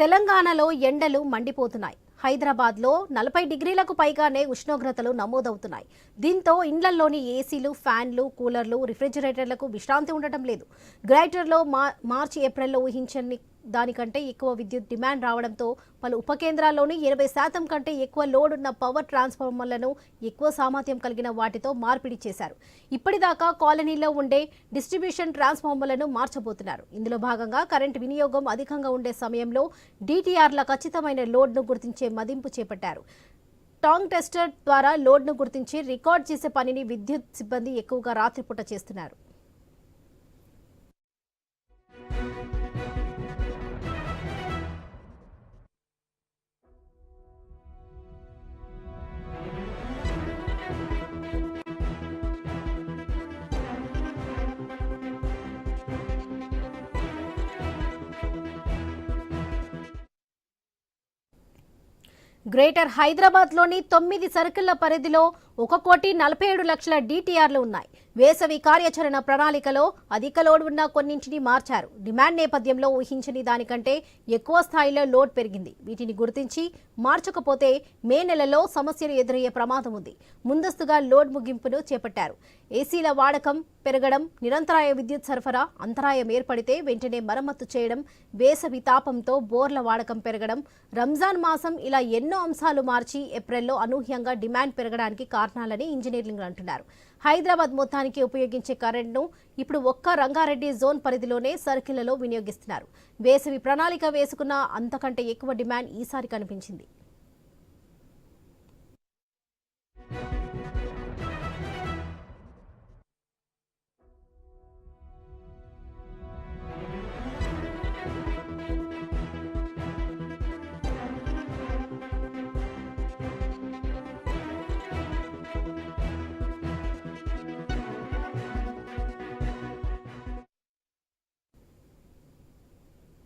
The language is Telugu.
తెలంగాణలో ఎండలు మండిపోతున్నాయి. హైదరాబాద్లో 40 డిగ్రీలకు పైగానే ఉష్ణోగ్రతలు నమోదవుతున్నాయి. దీంతో ఇండ్లల్లోని ఏసీలు, ఫ్యాన్లు, కూలర్లు, రిఫ్రిజిరేటర్లకు విశ్రాంతి ఉండటం లేదు. గ్రైటర్లో మార్చి, ఏప్రిల్లో ఊహించని దానికంటే ఎక్కువ విద్యుత్ డిమాండ్ రావడంతో పలు ఉప కేంద్రాల్లోని 80% కంటే ఎక్కువ లోడ్ ఉన్న పవర్ ట్రాన్స్ఫార్మర్లను ఎక్కువ సామర్థ్యం కలిగిన వాటితో మార్పిడి చేశారు. ఇప్పటిదాకా కాలనీలో ఉండే డిస్ట్రిబ్యూషన్ ట్రాన్స్ఫార్మర్లను మార్చబోతున్నారు. ఇందులో భాగంగా కరెంటు వినియోగం అధికంగా ఉండే సమయంలో DTRల ఖచ్చితమైన లోడ్ను గుర్తించే మదింపు చేపట్టారు. టాంగ్ టెస్టర్ ద్వారా లోడ్ను గుర్తించి రికార్డ్ చేసే పనిని విద్యుత్ సిబ్బంది ఎక్కువగా రాత్రిపూట చేస్తున్నారు. గ్రేటర్ హైదరాబాద్లోని 9 సర్కిళ్ల పరిధిలో 1,47,00,000 DTRలు ఉన్నాయి. వేసవి కార్యాచరణ ప్రణాళికలో అధిక లోడ్ ఉన్న కొన్నింటిని మార్చారు. డిమాండ్ నేపథ్యంలో ఊహించని దానికంటే ఎక్కువ స్థాయిలో లోడ్ పెరిగింది. వీటిని గుర్తించి మార్చకపోతే మే నెలలో సమస్యలు ఎదురయ్యే ప్రమాదం ఉంది. ముందస్తుగా లోడ్ ముగింపును చేపట్టారు. ఏసీల వాడకం పెరగడం, నిరంతరాయ విద్యుత్ సరఫరా అంతరాయం ఏర్పడితే వెంటనే మరమ్మతు చేయడం, వేసవి తాపంతో బోర్ల వాడకం పెరగడం, రంజాన్ మాసం ఇలా ఎన్నో అంశాలు మార్చి ఏప్రిల్లో అనూహ్యంగా డిమాండ్ పెరగడానికి కారణాలని ఇంజనీర్లు అంటున్నారు. హైదరాబాద్ మొత్తానికి ఉపయోగించే కరెంట్ను ఇప్పుడు ఒక్క రంగారెడ్డి జోన్ పరిధిలోనే సర్కిళ్లలో వినియోగిస్తున్నారు. వేసవి ప్రణాళిక వేసుకున్న అంతకంటే ఎక్కువ డిమాండ్ ఈసారి కనిపించింది.